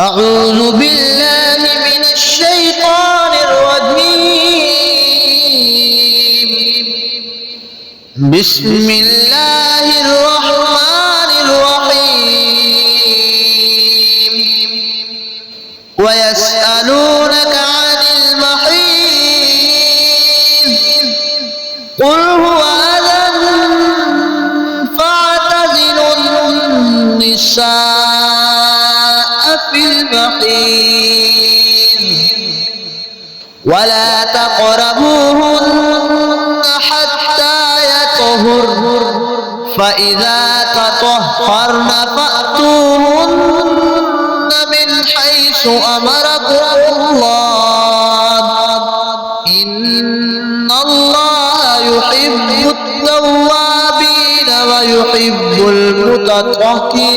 أعوذ بالله من الشيطان الرجيم. بسم الله الرحمن الرحيم. ويسألونك عن المحيض قل هو أذى فاعتزلوا النساء في المحيض ولا تقربوهن حتى يطهرن فإذا تطهرن فأتوهن من حيث أمركم الله إن الله يحب التوابين ويحب المتطهرين.